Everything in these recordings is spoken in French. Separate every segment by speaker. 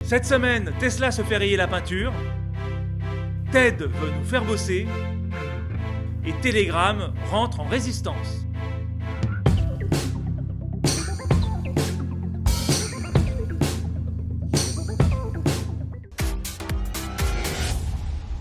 Speaker 1: Cette semaine, Tesla se fait rayer la peinture, TED veut nous faire bosser, et Telegram rentre en résistance.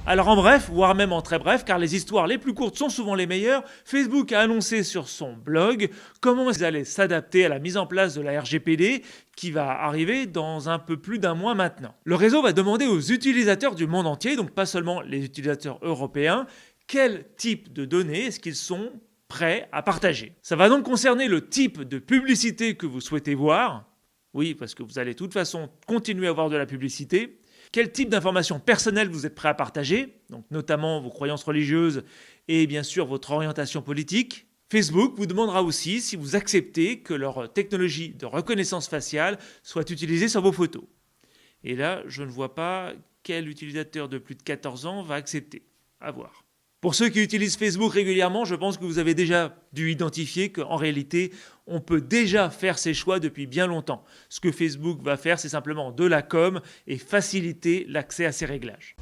Speaker 1: Alors en bref, voire même en très bref, car les histoires les plus courtes sont souvent les meilleures, Facebook a annoncé sur son blog comment ils allaient s'adapter à la mise en place de la RGPD qui va arriver dans un peu plus d'un mois maintenant. Le réseau va demander aux utilisateurs du monde entier, donc pas seulement les utilisateurs européens, quel type de données est-ce qu'ils sont prêts à partager. Ça va donc concerner le type de publicité que vous souhaitez voir. Oui, parce que vous allez de toute façon continuer à voir de la publicité. Quel type d'informations personnelles vous êtes prêt à partager, donc notamment vos croyances religieuses et bien sûr votre orientation politique. Facebook vous demandera aussi si vous acceptez que leur technologie de reconnaissance faciale soit utilisée sur vos photos. Et là, je ne vois pas quel utilisateur de plus de 14 ans va accepter. À voir. Pour ceux qui utilisent Facebook régulièrement, je pense que vous avez déjà dû identifier qu'en réalité, on peut déjà faire ses choix depuis bien longtemps. Ce que Facebook va faire, c'est simplement de la com et faciliter l'accès à ces réglages.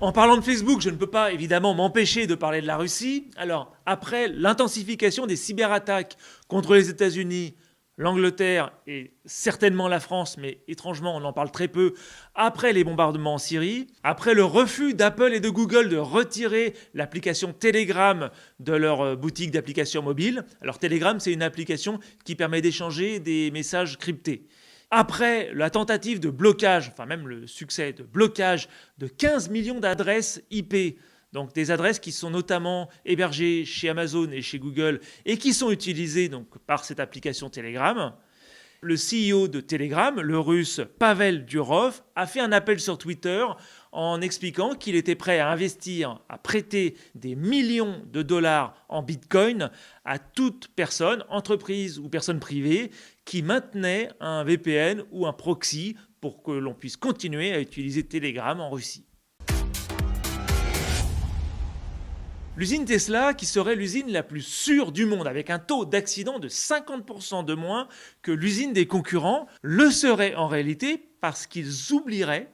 Speaker 1: En parlant de Facebook, je ne peux pas évidemment m'empêcher de parler de la Russie. Alors, après l'intensification des cyberattaques contre les États-Unis, l'Angleterre et certainement la France, mais étrangement on en parle très peu, après les bombardements en Syrie, après le refus d'Apple et de Google de retirer l'application Telegram de leur boutique d'applications mobiles. Alors Telegram, c'est une application qui permet d'échanger des messages cryptés. Après la tentative de blocage, enfin même le succès de blocage de 15 millions d'adresses IP, donc des adresses qui sont notamment hébergées chez Amazon et chez Google et qui sont utilisées donc par cette application Telegram. Le CEO de Telegram, le russe Pavel Durov, a fait un appel sur Twitter en expliquant qu'il était prêt à investir, à prêter des millions de dollars en Bitcoin à toute personne, entreprise ou personne privée, qui maintenait un VPN ou un proxy pour que l'on puisse continuer à utiliser Telegram en Russie. L'usine Tesla, qui serait l'usine la plus sûre du monde, avec un taux d'accident de 50% de moins que l'usine des concurrents, le serait en réalité parce qu'ils oublieraient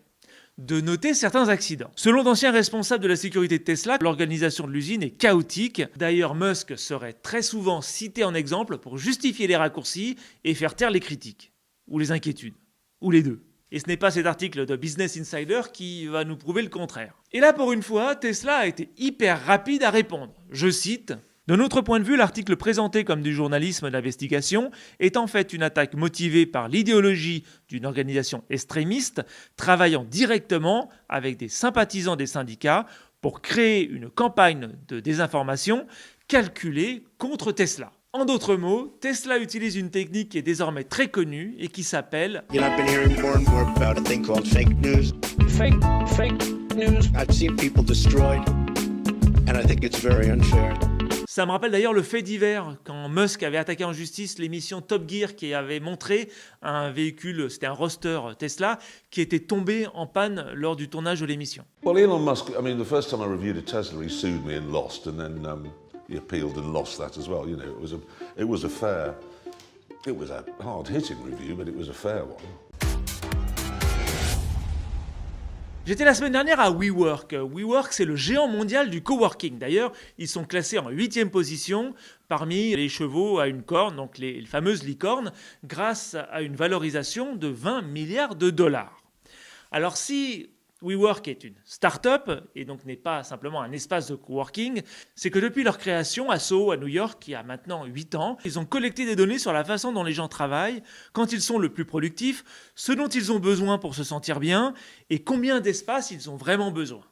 Speaker 1: de noter certains accidents. Selon d'anciens responsables de la sécurité de Tesla, l'organisation de l'usine est chaotique. D'ailleurs, Musk serait très souvent cité en exemple pour justifier les raccourcis et faire taire les critiques, ou les inquiétudes, ou les deux. Et ce n'est pas cet article de Business Insider qui va nous prouver le contraire. Et là, pour une fois, Tesla a été hyper rapide à répondre. Je cite « De notre point de vue, l'article présenté comme du journalisme d'investigation est en fait une attaque motivée par l'idéologie d'une organisation extrémiste travaillant directement avec des sympathisants des syndicats pour créer une campagne de désinformation calculée contre Tesla. » En d'autres mots, Tesla utilise une technique qui est désormais très connue et qui s'appelle
Speaker 2: You know, I've been hearing more and more about a thing called fake news. Fake news. I've seen people destroyed, and I think it's very unfair.
Speaker 1: Ça me rappelle d'ailleurs le fait divers quand Musk avait attaqué en justice l'émission Top Gear qui avait montré un véhicule, c'était un roadster Tesla, qui était tombé en panne lors du tournage de l'émission.
Speaker 3: Well, Elon Musk, I mean, the first time I reviewed a Tesla, he sued me and lost, and then he appealed and lost that as well. You know, it was a hard-hitting review, but it was a fair one.
Speaker 1: J'étais la semaine dernière à WeWork. WeWork, c'est le géant mondial du coworking. D'ailleurs, ils sont classés en 8e position parmi les chevaux à une corne, donc les fameuses licornes, grâce à une valorisation de 20 milliards de dollars. Alors si WeWork est une start-up et donc n'est pas simplement un espace de coworking, c'est que depuis leur création à Soho, à New York, il y a maintenant 8 ans, ils ont collecté des données sur la façon dont les gens travaillent, quand ils sont le plus productifs, ce dont ils ont besoin pour se sentir bien et combien d'espace ils ont vraiment besoin.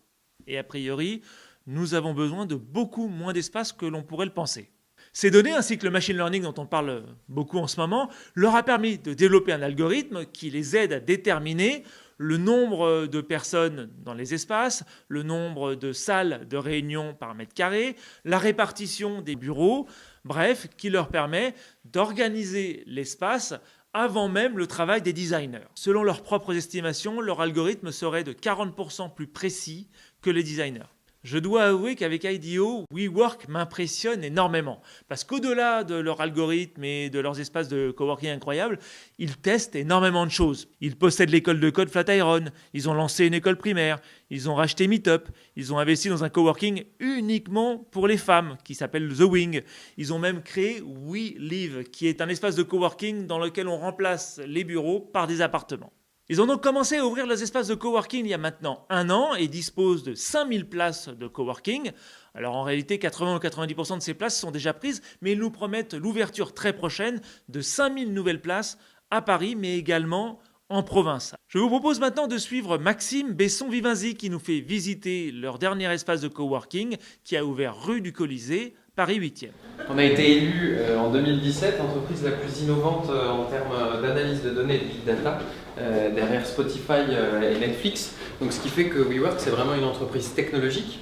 Speaker 1: Et a priori, nous avons besoin de beaucoup moins d'espace que l'on pourrait le penser. Ces données, ainsi que le machine learning dont on parle beaucoup en ce moment, leur a permis de développer un algorithme qui les aide à déterminer le nombre de personnes dans les espaces, le nombre de salles de réunion par mètre carré, la répartition des bureaux, bref, qui leur permet d'organiser l'espace avant même le travail des designers. Selon leurs propres estimations, leur algorithme serait de 40% plus précis que les designers. Je dois avouer qu'avec IDEO, WeWork m'impressionne énormément. Parce qu'au-delà de leur algorithme et de leurs espaces de coworking incroyables, ils testent énormément de choses. Ils possèdent l'école de code Flatiron, ils ont lancé une école primaire, ils ont racheté Meetup, ils ont investi dans un coworking uniquement pour les femmes qui s'appelle The Wing. Ils ont même créé WeLive, qui est un espace de coworking dans lequel on remplace les bureaux par des appartements. Ils ont donc commencé à ouvrir leurs espaces de coworking il y a maintenant 1 an et disposent de 5000 places de coworking. Alors en réalité, 80 ou 90% de ces places sont déjà prises, mais ils nous promettent l'ouverture très prochaine de 5000 nouvelles places à Paris, mais également en province. Je vous propose maintenant de suivre Maxime Besson-Vivinzi qui nous fait visiter leur dernier espace de coworking qui a ouvert rue du Colisée, Paris 8e.
Speaker 4: On a été élu en 2017 l'entreprise la plus innovante en termes d'analyse de données et de big data derrière Spotify et Netflix. Donc ce qui fait que WeWork c'est vraiment une entreprise technologique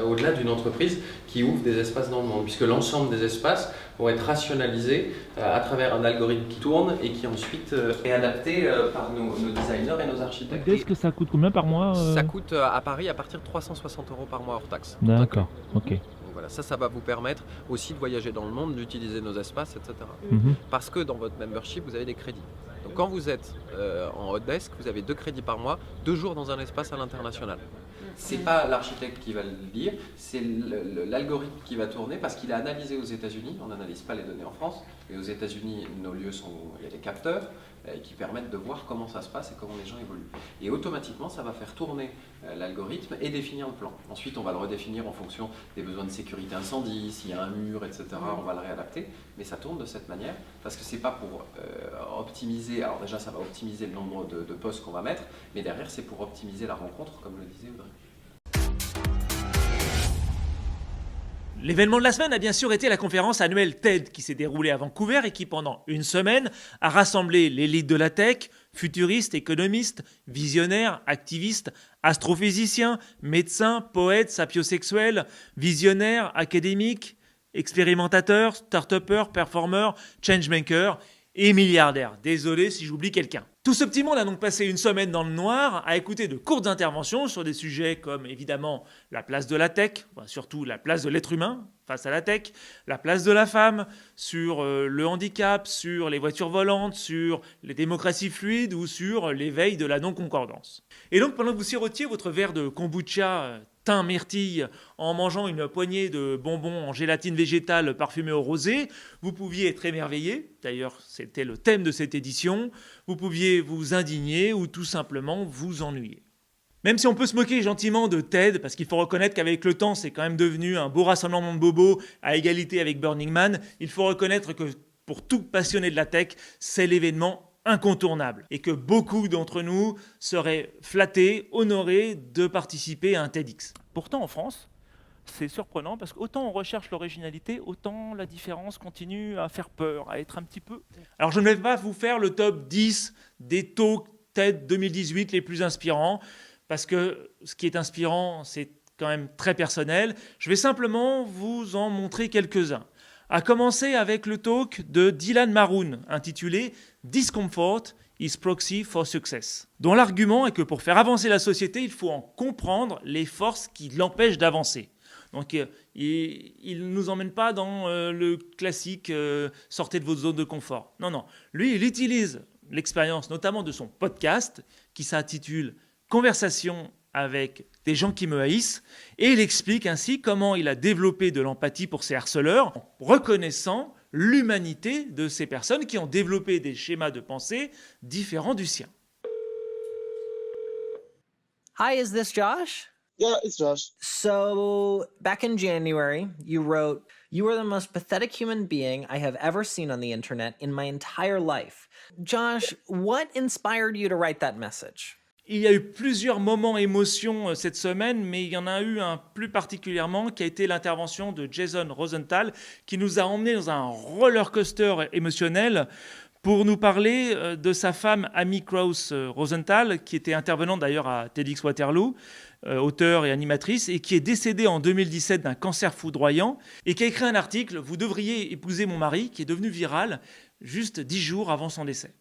Speaker 4: au-delà d'une entreprise qui ouvre des espaces dans le monde puisque l'ensemble des espaces vont être rationalisés à travers un algorithme qui tourne et qui ensuite est adapté par nos designers et nos architectes.
Speaker 5: Est-ce que ça coûte combien par mois
Speaker 4: Ça coûte à Paris à partir de 360 € par mois hors taxe.
Speaker 5: D'accord, ok.
Speaker 4: Voilà, ça va vous permettre aussi de voyager dans le monde, d'utiliser nos espaces, etc. Parce que dans votre membership, vous avez des crédits. Donc quand vous êtes en hot desk, vous avez 2 crédits par mois, 2 jours dans un espace à l'international. C'est pas l'architecte qui va le lire, c'est l'algorithme qui va tourner parce qu'il est analysé aux États-Unis. On n'analyse pas les données en France, et aux États-Unis, nos lieux il y a des capteurs qui permettent de voir comment ça se passe et comment les gens évoluent. Et automatiquement, ça va faire tourner l'algorithme et définir le plan. Ensuite, on va le redéfinir en fonction des besoins de sécurité incendie, s'il y a un mur, etc. On va le réadapter, mais ça tourne de cette manière parce que c'est pas pour optimiser. Alors déjà, ça va optimiser le nombre de postes qu'on va mettre, mais derrière, c'est pour optimiser la rencontre, comme le disait Audrey.
Speaker 1: L'événement de la semaine a bien sûr été la conférence annuelle TED qui s'est déroulée à Vancouver et qui pendant une semaine a rassemblé l'élite de la tech, futuristes, économistes, visionnaires, activistes, astrophysiciens, médecins, poètes, sapiosexuels, visionnaires, académiques, expérimentateurs, start-upers, performeurs, changemakers et milliardaires. Désolé si j'oublie quelqu'un. Tout ce petit monde a donc passé une semaine dans le noir à écouter de courtes interventions sur des sujets comme évidemment la place de la tech, enfin, surtout la place de l'être humain face à la tech, la place de la femme, sur le handicap, sur les voitures volantes, sur les démocraties fluides ou sur l'éveil de la non-concordance. Et donc pendant que vous sirotiez votre verre de kombucha thym myrtille en mangeant une poignée de bonbons en gélatine végétale parfumée au rosé, vous pouviez être émerveillé, d'ailleurs c'était le thème de cette édition, vous pouviez vous indigner ou tout simplement vous ennuyer. Même si on peut se moquer gentiment de TED, parce qu'il faut reconnaître qu'avec le temps c'est quand même devenu un beau rassemblement de bobos à égalité avec Burning Man, il faut reconnaître que pour tout passionné de la tech, c'est l'événement incontournable et que beaucoup d'entre nous seraient flattés, honorés de participer à un TEDx. Pourtant en France, c'est surprenant parce qu'autant on recherche l'originalité, autant la différence continue à faire peur, à être un petit peu... Alors je ne vais pas vous faire le top 10 des talks TED 2018 les plus inspirants, parce que ce qui est inspirant, c'est quand même très personnel. Je vais simplement vous en montrer quelques-uns. À commencer avec le talk de Dylan Maroon, intitulé « Discomfort is proxy for success », dont l'argument est que pour faire avancer la société, il faut en comprendre les forces qui l'empêchent d'avancer. Donc il ne nous emmène pas dans le classique « sortez de votre zone de confort ». Non, non. Lui, il utilise l'expérience notamment de son podcast qui s'intitule « Conversation avec des gens qui me haïssent » et il explique ainsi comment il a développé de l'empathie pour ses harceleurs en reconnaissant l'humanité de ces personnes qui ont développé des schémas de pensée différents du sien.
Speaker 6: Hi, is this Josh?
Speaker 7: Yeah, it's Josh.
Speaker 6: So, back in January, you wrote, "You are the most pathetic human being I have ever seen on the internet in my entire life." Josh, what inspired you to write that message?
Speaker 1: Il y a eu plusieurs moments émotions cette semaine, mais il y en a eu un plus particulièrement qui a été l'intervention de Jason Rosenthal qui nous a emmenés dans un roller coaster émotionnel pour nous parler de sa femme Amy Krauss Rosenthal, qui était intervenante d'ailleurs à TEDx Waterloo, auteure et animatrice, et qui est décédée en 2017 d'un cancer foudroyant, et qui a écrit un article « Vous devriez épouser mon mari » qui est devenu viral juste 10 jours avant son décès.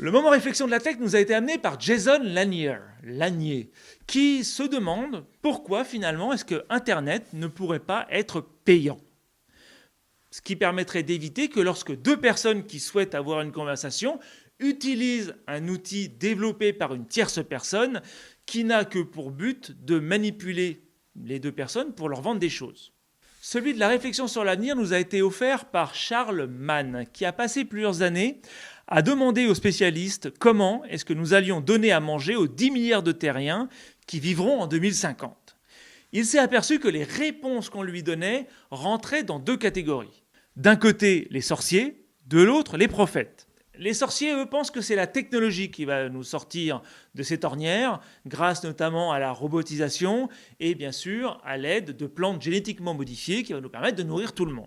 Speaker 1: Le moment réflexion de la tech nous a été amené par Jason Lanier, qui se demande pourquoi finalement est-ce que Internet ne pourrait pas être payant. Ce qui permettrait d'éviter que lorsque deux personnes qui souhaitent avoir une conversation utilisent un outil développé par une tierce personne qui n'a que pour but de manipuler les deux personnes pour leur vendre des choses. Celui de la réflexion sur l'avenir nous a été offert par Charles Mann, qui a passé plusieurs années à demander aux spécialistes comment est-ce que nous allions donner à manger aux 10 milliards de terriens qui vivront en 2050. Il s'est aperçu que les réponses qu'on lui donnait rentraient dans deux catégories. D'un côté, les sorciers, de l'autre, les prophètes. Les sorciers, eux, pensent que c'est la technologie qui va nous sortir de cette ornière, grâce notamment à la robotisation et bien sûr à l'aide de plantes génétiquement modifiées qui va nous permettre de nourrir tout le monde.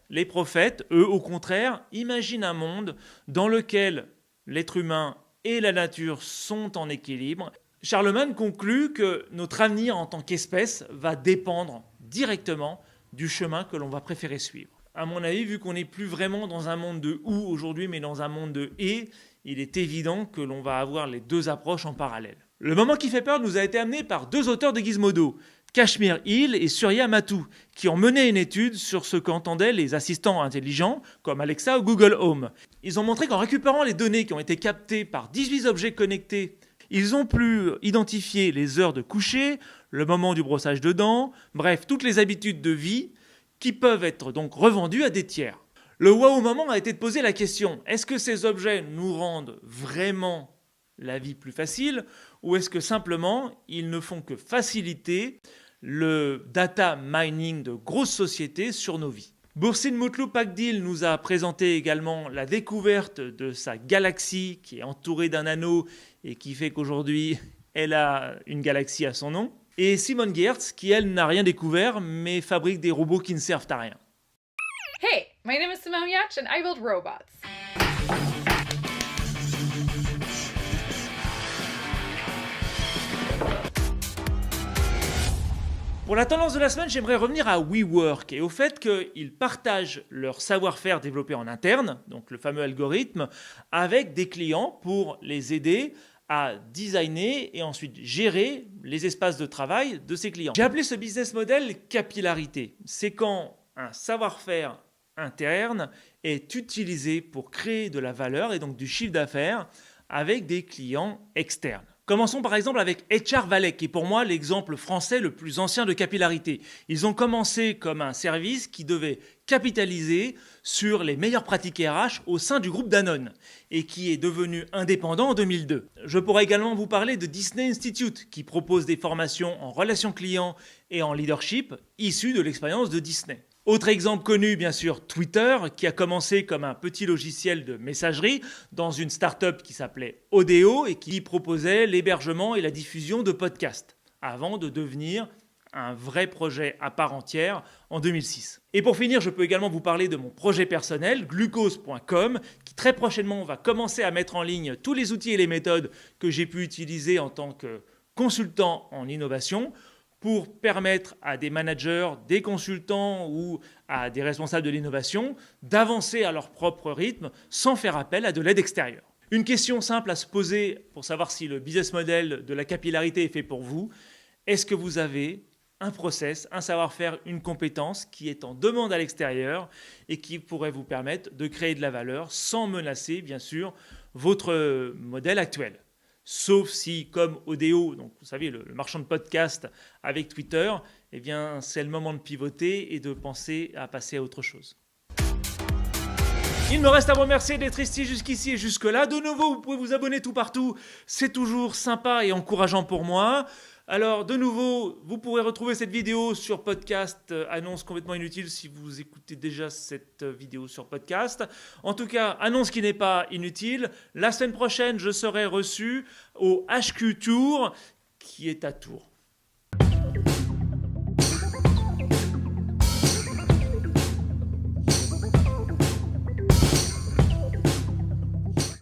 Speaker 1: Les prophètes, eux, au contraire, imaginent un monde dans lequel l'être humain et la nature sont en équilibre. Charlemagne conclut que notre avenir en tant qu'espèce va dépendre directement du chemin que l'on va préférer suivre. À mon avis, vu qu'on n'est plus vraiment dans un monde de « ou » aujourd'hui, mais dans un monde de « et », il est évident que l'on va avoir les deux approches en parallèle. Le moment qui fait peur nous a été amené par deux auteurs de Gizmodo, Kashmir Hill et Surya Matou, qui ont mené une étude sur ce qu'entendaient les assistants intelligents comme Alexa ou Google Home. Ils ont montré qu'en récupérant les données qui ont été captées par 18 objets connectés, ils ont pu identifier les heures de coucher, le moment du brossage de dents, bref, toutes les habitudes de vie qui peuvent être donc revendues à des tiers. Le wow moment a été de poser la question, est-ce que ces objets nous rendent vraiment la vie plus facile ou est-ce que simplement ils ne font que faciliter le data mining de grosses sociétés sur nos vies? Boursin Mutlu-Pakdil nous a présenté également la découverte de sa galaxie qui est entourée d'un anneau et qui fait qu'aujourd'hui elle a une galaxie à son nom. Et Simone Giertz qui elle n'a rien découvert mais fabrique des robots qui ne servent à rien.
Speaker 7: Hey, my name is Simone Yach and I build robots.
Speaker 1: Pour la tendance de la semaine, j'aimerais revenir à WeWork et au fait qu'ils partagent leur savoir-faire développé en interne, donc le fameux algorithme, avec des clients pour les aider à designer et ensuite gérer les espaces de travail de ces clients. J'ai appelé ce business model capillarité. C'est quand un savoir-faire interne est utilisé pour créer de la valeur et donc du chiffre d'affaires avec des clients externes. Commençons par exemple avec HR Valet, qui est pour moi l'exemple français le plus ancien de capillarité. Ils ont commencé comme un service qui devait capitaliser sur les meilleures pratiques RH au sein du groupe Danone et qui est devenu indépendant en 2002. Je pourrais également vous parler de Disney Institute, qui propose des formations en relations clients et en leadership issues de l'expérience de Disney. Autre exemple connu, bien sûr, Twitter, qui a commencé comme un petit logiciel de messagerie dans une start-up qui s'appelait Odeo et qui proposait l'hébergement et la diffusion de podcasts, avant de devenir un vrai projet à part entière en 2006. Et pour finir, je peux également vous parler de mon projet personnel, glucose.com, qui très prochainement va commencer à mettre en ligne tous les outils et les méthodes que j'ai pu utiliser en tant que consultant en innovation, pour permettre à des managers, des consultants ou à des responsables de l'innovation d'avancer à leur propre rythme sans faire appel à de l'aide extérieure. Une question simple à se poser pour savoir si le business model de la capillarité est fait pour vous. Est-ce que vous avez un process, un savoir-faire, une compétence qui est en demande à l'extérieur et qui pourrait vous permettre de créer de la valeur sans menacer, bien sûr, votre modèle actuel? Sauf si, comme Odeo, donc vous savez, le marchand de podcast avec Twitter, eh bien, c'est le moment de pivoter et de penser à passer à autre chose. Il me reste à vous remercier d'être ici jusqu'ici et jusque-là. De nouveau, vous pouvez vous abonner tout partout. C'est toujours sympa et encourageant pour moi. Alors, de nouveau, vous pourrez retrouver cette vidéo sur podcast, annonce complètement inutile si vous écoutez déjà cette vidéo sur podcast. En tout cas, annonce qui n'est pas inutile. La semaine prochaine, je serai reçu au HQ Tour, qui est à Tours.